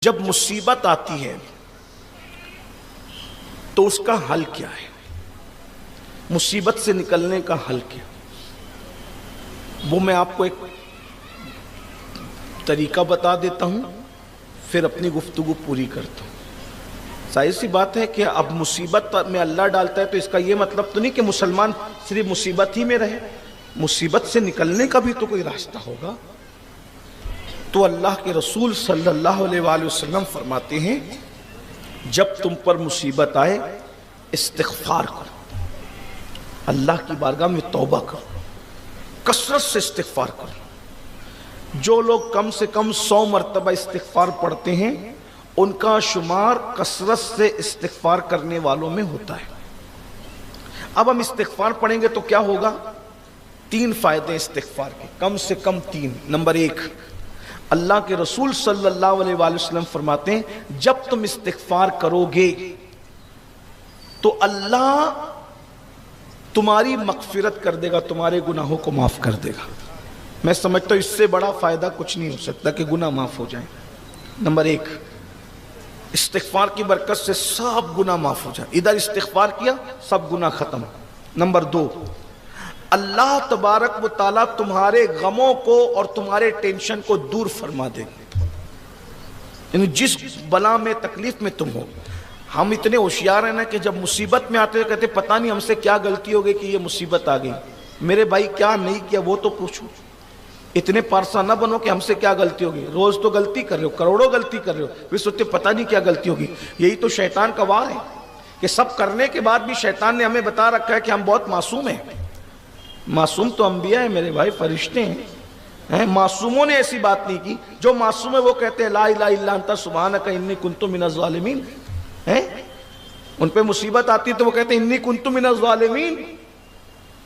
جب مصیبت آتی ہے تو اس کا حل کیا ہے؟ مصیبت سے نکلنے کا حل کیا؟ وہ میں آپ کو ایک طریقہ بتا دیتا ہوں، پھر اپنی گفتگو پوری کرتا ہوں۔ ظاہر سی بات ہے کہ اب مصیبت میں اللہ ڈالتا ہے تو اس کا یہ مطلب تو نہیں کہ مسلمان صرف مصیبت ہی میں رہے، مصیبت سے نکلنے کا بھی تو کوئی راستہ ہوگا۔ تو اللہ کے رسول صلی اللہ علیہ وآلہ وسلم فرماتے ہیں جب تم پر مصیبت آئے استغفار کرو، اللہ کی بارگاہ میں توبہ کرو، کثرت سے استغفار کرو۔ جو لوگ کم سے کم 100 مرتبہ استغفار پڑھتے ہیں ان کا شمار کثرت سے استغفار کرنے والوں میں ہوتا ہے۔ اب ہم استغفار پڑھیں گے تو کیا ہوگا؟ 3 فائدے استغفار کے، کم سے کم 3۔ نمبر 1، اللہ کے رسول صلی اللہ علیہ وآلہ وسلم فرماتے ہیں جب تم استغفار کرو گے تو اللہ تمہاری مغفرت کر دے گا، تمہارے گناہوں کو معاف کر دے گا۔ میں سمجھتا ہوں اس سے بڑا فائدہ کچھ نہیں ہو سکتا کہ گناہ معاف ہو جائیں۔ نمبر 1، استغفار کی برکت سے سب گناہ معاف ہو جائیں، ادھر استغفار کیا سب گناہ ختم۔ نمبر 2، اللہ تبارک و تعالیٰ تمہارے غموں کو اور تمہارے ٹینشن کو دور فرما دے گا، یعنی جس بلا میں تکلیف میں تم ہو۔ ہم اتنے ہوشیار ہیں نا کہ جب مصیبت میں آتے ہیں کہتے پتہ نہیں ہم سے کیا غلطی ہو گئی کہ یہ مصیبت آ گئی، میرے بھائی کیا نہیں کیا وہ تو پوچھو۔ اتنے پارسا نہ بنو کہ ہم سے کیا غلطی ہوگی، روز تو غلطی کر رہے ہو، کروڑوں غلطی کر رہے ہو، پھر سوچتے پتہ نہیں کیا غلطی ہوگی۔ یہی تو شیطان کا وار ہے کہ سب کرنے کے بعد بھی شیطان نے ہمیں بتا رکھا ہے کہ ہم بہت معصوم ہیں۔ معصوم تو انبیاء ہیں میرے بھائی، فرشتے ہیں، معصوموں نے ایسی بات نہیں کی۔ جو معصوم ہے وہ کہتے ہیں لا الہ الا انت سبحانک انی کنت من الظالمین، ان پہ مصیبت آتی تو وہ کہتے ہیں انی کنت من الظالمین۔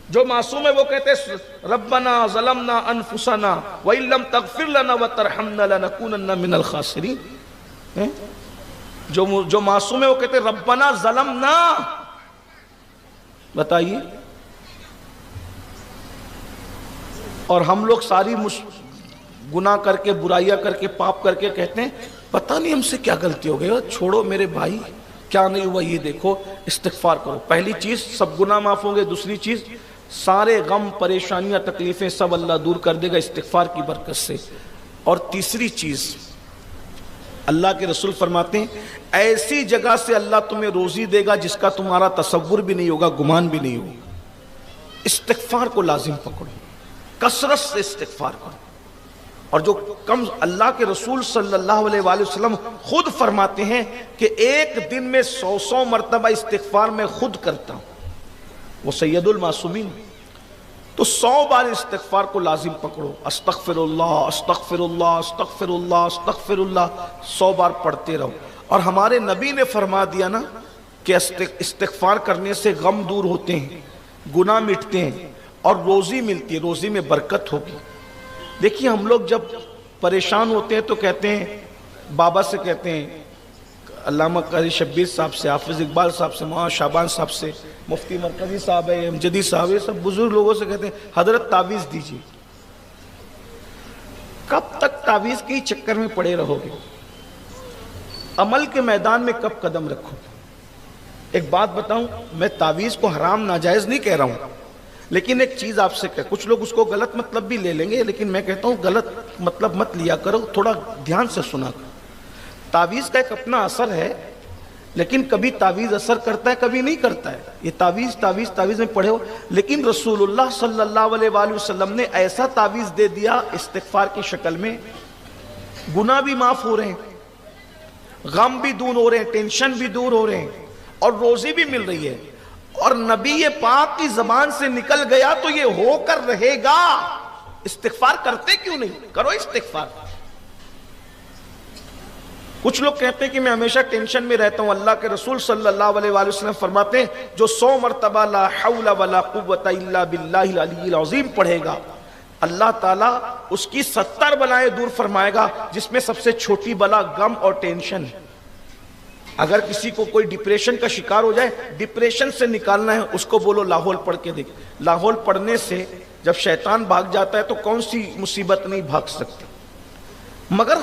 جو معصوم ہے وہ کہتے ہیں ربنا ظلمنا انفسنا وان لم تغفر لنا وترحمنا لنکونن من الخاسرین۔ جو معصوم ہے وہ کہتے ہیں ربنا ظلمنا۔ بتائیے، اور ہم لوگ ساری گناہ کر کے، برائیاں کر کے، پاپ کر کے کہتے ہیں پتہ نہیں ہم سے کیا غلطی ہو گئی۔ چھوڑو میرے بھائی، کیا نہیں ہوا یہ دیکھو، استغفار کرو۔ پہلی چیز سب گناہ معاف ہوں گے، دوسری چیز سارے غم، پریشانیاں، تکلیفیں سب اللہ دور کر دے گا استغفار کی برکت سے۔ اور تیسری چیز اللہ کے رسول فرماتے ہیں ایسی جگہ سے اللہ تمہیں روزی دے گا جس کا تمہارا تصور بھی نہیں ہوگا، گمان بھی نہیں ہوگا۔ استغفار کو لازم پکڑو، کثرت سے استغفار کرو۔ اور جو کم، اللہ کے رسول صلی اللہ علیہ وآلہ وسلم خود فرماتے ہیں کہ ایک دن میں 100 مرتبہ استغفار میں خود کرتا ہوں، وہ سید المعصومین۔ تو 100 بار استغفار کو لازم پکڑو، استغفر اللہ استغفر اللہ استغفر اللہ استغفر اللہ، 100 بار پڑھتے رہو۔ اور ہمارے نبی نے فرما دیا نا کہ استغفار کرنے سے غم دور ہوتے ہیں، گناہ مٹتے ہیں اور روزی ملتی ہے، روزی میں برکت ہوگی۔ دیکھیے ہم لوگ جب پریشان ہوتے ہیں تو کہتے ہیں، بابا سے کہتے ہیں، علامہ قاری شبیر صاحب سے، حافظ اقبال صاحب سے، مولانا شعبان صاحب سے، مفتی مرکزی صاحب ہے، امجدی صاحب ہے، سب بزرگ لوگوں سے کہتے ہیں حضرت تعویذ دیجیے۔ کب تک تعویذ کے چکر میں پڑے رہو گے؟ عمل کے میدان میں کب قدم رکھو گے؟ ایک بات بتاؤں، میں تعویذ کو حرام ناجائز نہیں کہہ رہا ہوں، لیکن ایک چیز آپ سے کچھ لوگ اس کو غلط مطلب بھی لے لیں گے، لیکن میں کہتا ہوں غلط مطلب مت لیا کرو، تھوڑا دھیان سے سنا کرو۔ تعویذ کا ایک اپنا اثر ہے، لیکن کبھی تعویذ اثر کرتا ہے، کبھی نہیں کرتا ہے۔ یہ تعویذ میں پڑھے ہو، لیکن رسول اللہ صلی اللہ علیہ وآلہ وسلم نے ایسا تعویذ دے دیا استغفار کی شکل میں، گناہ بھی معاف ہو رہے ہیں، غم بھی دور ہو رہے ہیں، ٹینشن بھی دور ہو رہے ہیں، اور روزی بھی مل رہی ہے۔ اور نبی پاک کی زبان سے نکل گیا تو یہ ہو کر رہے گا۔ استغفار کرتے کیوں نہیں؟ کرو استغفار۔ کچھ لوگ کہتے ہیں کہ میں ہمیشہ ٹینشن میں رہتا ہوں، اللہ کے رسول صلی اللہ علیہ وآلہ وسلم فرماتے ہیں جو 100 مرتبہ لا حول ولا قوت الا باللہ العلی العظیم پڑھے گا، اللہ تعالیٰ اس کی 70 بلائیں دور فرمائے گا، جس میں سب سے چھوٹی بلا غم اور ٹینشن ہے۔ اگر کسی کو کوئی ڈپریشن کا شکار ہو جائے، ڈپریشن سے نکالنا ہے، اس کو بولو لاحول پڑھ کے دیکھ۔ لاحول پڑھنے سے جب شیطان بھاگ جاتا ہے تو کون سی مصیبت نہیں بھاگ سکتی۔ مگر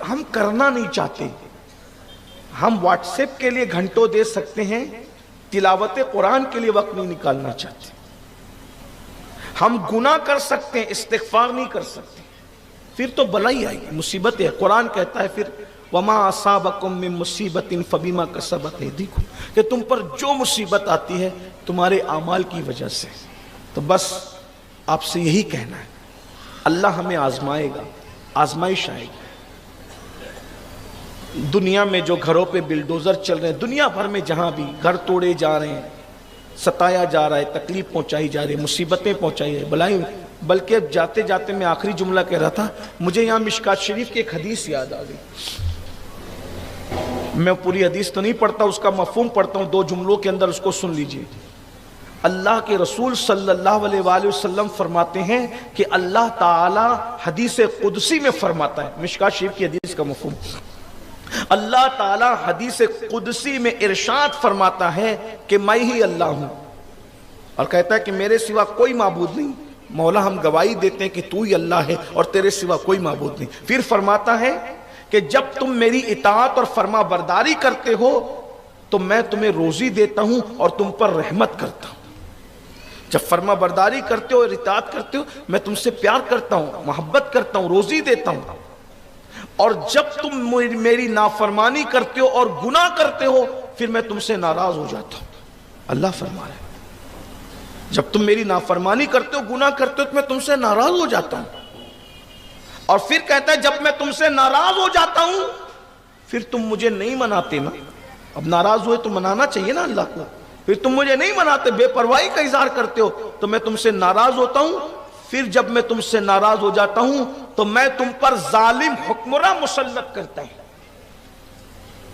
ہم کرنا نہیں چاہتے. ہم واٹس ایپ کے لیے گھنٹوں دے سکتے ہیں، تلاوت قرآن کے لیے وقت نہیں نکالنا چاہتے. ہم گناہ کر سکتے ہیں، استغفار نہیں کر سکتے، پھر تو بلائی آئی، مصیبت ہے. قرآن کہتا ہے پھر وَمَا أَصَابَكُم مِّن مُّصِيبَةٍ فَبِمَا كَسَبَتْ أَيْدِيكُمْ، کہ تم پر جو مصیبت آتی ہے تمہارے اعمال کی وجہ سے. تو بس آپ سے یہی کہنا ہے، اللہ ہمیں آزمائے گا، آزمائش آئے گی. دنیا میں جو گھروں پہ بلڈوزر چل رہے ہیں، دنیا بھر میں جہاں بھی گھر توڑے جا رہے ہیں، ستایا جا رہا ہے، تکلیف پہنچائی جا رہی ہے، مصیبتیں پہنچائی ہے، بلائیں. بلکہ جاتے جاتے میں آخری جملہ کہہ رہا تھا، مجھے یہاں مشکات شریف کی ایک حدیث یاد آ گئی. میں پوری حدیث تو نہیں پڑھتا، اس کا مفہوم پڑھتا ہوں، 2 جملوں کے اندر اس کو سن لیجئے. اللہ کے رسول صلی اللہ علیہ وآلہ وسلم فرماتے ہیں کہ اللہ تعالی حدیث قدسی میں فرماتا ہے، مشکات شریف کی حدیث کا مفہوم، اللہ تعالی حدیث قدسی میں ارشاد فرماتا ہے کہ میں ہی اللہ ہوں، اور کہتا ہے کہ میرے سوا کوئی معبود نہیں. مولا ہم گواہی دیتے ہیں کہ تو ہی اللہ ہے اور تیرے سوا کوئی معبود نہیں. پھر فرماتا ہے کہ جب تم میری اطاعت اور فرما برداری کرتے ہو تو میں تمہیں روزی دیتا ہوں اور تم پر رحمت کرتا ہوں. جب فرما برداری کرتے ہو اور اطاعت کرتے ہو میں تم سے پیار کرتا ہوں، محبت کرتا ہوں، روزی دیتا ہوں. اور جب تم میری نافرمانی کرتے ہو اور گناہ کرتے ہو پھر میں تم سے ناراض ہو جاتا ہوں. اللہ فرما رہا ہے جب تم میری نافرمانی کرتے ہو، گناہ کرتے ہو تو میں تم سے ناراض ہو جاتا ہوں. اور پھر کہتا ہے جب میں تم سے ناراض ہو جاتا ہوں پھر تم مجھے نہیں مناتے نا. اب ناراض ہوئے تو منانا چاہیے نا اللہ کو. پھر تم مجھے نہیں مناتے، بے پرواہی کا اظہار کرتے ہو تو میں تم سے ناراض ہوتا ہوں. پھر جب میں تم سے ناراض ہو جاتا ہوں تو میں تم پر ظالم حکمراں مسلط کرتا ہوں.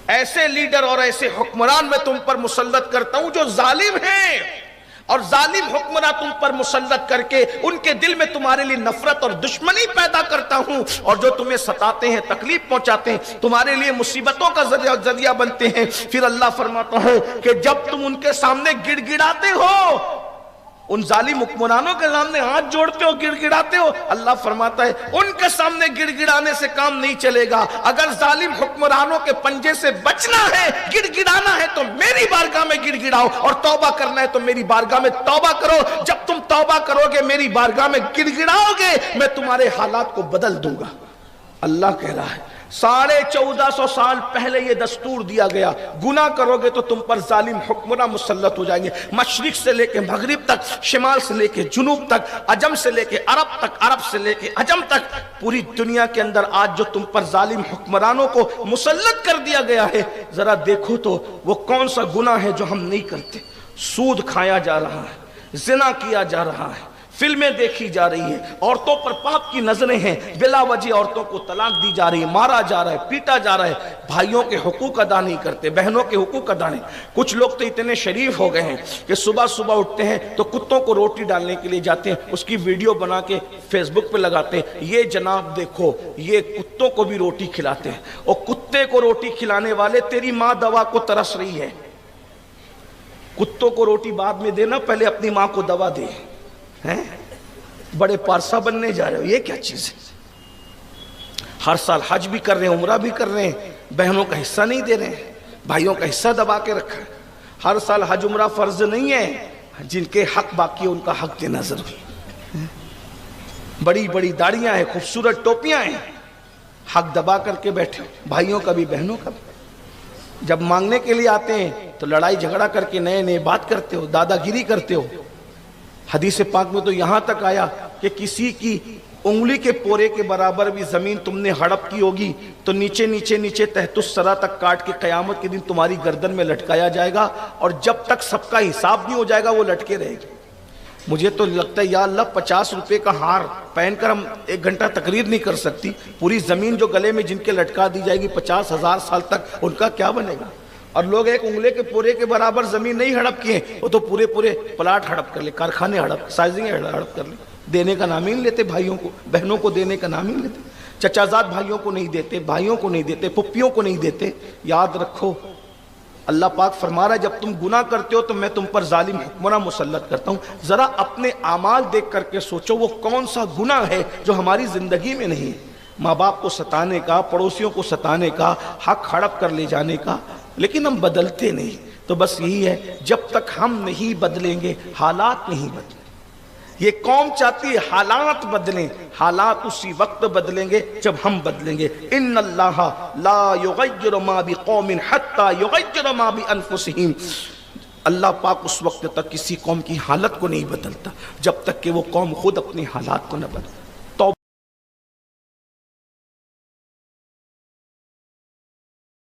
ایسے لیڈر اور ایسے حکمران میں تم پر مسلط کرتا ہوں جو ظالم ہیں، اور ظالم حکمراں تم پر مسلط کر کے ان کے دل میں تمہارے لیے نفرت اور دشمنی پیدا کرتا ہوں، اور جو تمہیں ستاتے ہیں، تکلیف پہنچاتے ہیں، تمہارے لیے مصیبتوں کا ذریعہ بنتے ہیں. پھر اللہ فرماتا ہے کہ جب تم ان کے سامنے گڑ گڑاتے ہو، ان ظالم حکمرانوں کے سامنے ہاتھ جوڑتے ہو، گڑ گڑاتے ہو، اللہ فرماتا ہے ان کے سامنے گڑ گڑانے سے کام نہیں چلے گا. اگر ظالم حکمرانوں کے پنجے سے بچنا ہے، گڑ گڑانا ہے تو میری بارگاہ میں گڑ گڑاؤ، اور توبہ کرنا ہے تو میری بارگاہ میں توبہ کرو. جب تم توبہ کرو گے، میری بارگاہ میں گڑ گڑاؤ گے، میں تمہارے حالات کو بدل دوں گا. اللہ کہہ رہا ہے 1450 سال پہلے یہ دستور دیا گیا، گناہ کرو گے تو تم پر ظالم حکمراں مسلط ہو جائیں گے. مشرق سے لے کے مغرب تک، شمال سے لے کے جنوب تک، عجم سے لے کے عرب تک، عرب سے لے کے عجم تک، پوری دنیا کے اندر آج جو تم پر ظالم حکمرانوں کو مسلط کر دیا گیا ہے، ذرا دیکھو تو وہ کون سا گناہ ہے جو ہم نہیں کرتے. سود کھایا جا رہا ہے، زنا کیا جا رہا ہے، فلمیں دیکھی جا رہی ہیں، عورتوں پر پاپ کی نظریں ہیں، بلا وجہ عورتوں کو طلاق دی جا رہی ہے، مارا جا رہا ہے، پیٹا جا رہا ہے. بھائیوں کے حقوق ادا نہیں کرتے، بہنوں کے حقوق ادا نہیں. کچھ لوگ تو اتنے شریف ہو گئے ہیں کہ صبح صبح اٹھتے ہیں تو کتوں کو روٹی ڈالنے کے لیے جاتے ہیں، اس کی ویڈیو بنا کے فیس بک پہ لگاتے ہیں، یہ جناب دیکھو یہ کتوں کو بھی روٹی کھلاتے ہیں. اور کتے کو روٹی کھلانے والے، تیری ماں دوا کو ترس رہی ہے. کتوں کو روٹی بعد میں دینا، پہلے اپنی ماں کو دوا دے. ہیں بڑے پارسا بننے جا رہے ہو، یہ کیا چیز ہے؟ ہر سال حج بھی کر رہے ہیں، عمرہ بھی کر رہے ہیں، بہنوں کا حصہ نہیں دے رہے ہیں، بھائیوں کا حصہ دبا کے رکھا ہے. ہر سال حج عمرہ فرض نہیں ہے، جن کے حق باقی ہے ان کا حق دینا ضروری. بڑی بڑی داڑیاں ہیں، خوبصورت ٹوپیاں ہیں، حق دبا کر کے بیٹھے، بھائیوں کا بھی بہنوں کا بھی. جب مانگنے کے لیے آتے ہیں تو لڑائی جھگڑا کر کے نئے نئے بات کرتے ہو، دادا گیری کرتے ہو. حدیث پاک میں تو یہاں تک آیا کہ کسی کی انگلی کے پورے کے برابر بھی زمین تم نے ہڑپ کی ہوگی تو نیچے نیچے نیچے تحت الثری تک کاٹ کے قیامت کے دن تمہاری گردن میں لٹکایا جائے گا، اور جب تک سب کا حساب نہیں ہو جائے گا وہ لٹکے رہے گی. مجھے تو لگتا ہے یا اللہ 50 روپے کا ہار پہن کر ہم 1 گھنٹہ تقریر نہیں کر سکتی. پوری زمین جو گلے میں جن کے لٹکا دی جائے گی 50,000 سال تک، ان کا کیا بنے گا؟ اور لوگ ایک انگلے کے پورے کے برابر زمین نہیں ہڑپ کیے، وہ تو پورے پلاٹ ہڑپ کر لے، کارخانے ہڑپ، سائزنگ ہڑپ کر لے. دینے کا نام ہی نہیں لیتے، بھائیوں کو بہنوں کو دینے کا نام ہی نہیں لیتے. چچا زاد بھائیوں کو نہیں دیتے، بھائیوں کو نہیں دیتے، پھپھیوں کو نہیں دیتے. یاد رکھو اللہ پاک فرما رہا ہے جب تم گناہ کرتے ہو تو میں تم پر ظالم حکمراں مسلط کرتا ہوں. ذرا اپنے اعمال دیکھ کر کے سوچو وہ کون سا گناہ ہے جو ہماری زندگی میں نہیں ہے. ماں باپ کو ستانے کا، پڑوسیوں کو ستانے کا، حق ہڑپ کر لے جانے کا، لیکن ہم بدلتے نہیں۔ تو بس یہی ہے، جب تک ہم نہیں بدلیں گے حالات نہیں بدلیں۔ یہ قوم چاہتی ہے حالات بدلیں، حالات اسی وقت بدلیں گے جب ہم بدلیں گے۔ ان اللہ لا یغیر ما بقوم حتی یغیر ما بانفسہم، اللہ پاک اس وقت تک کسی قوم کی حالت کو نہیں بدلتا جب تک کہ وہ قوم خود اپنی حالات کو نہ بدلے۔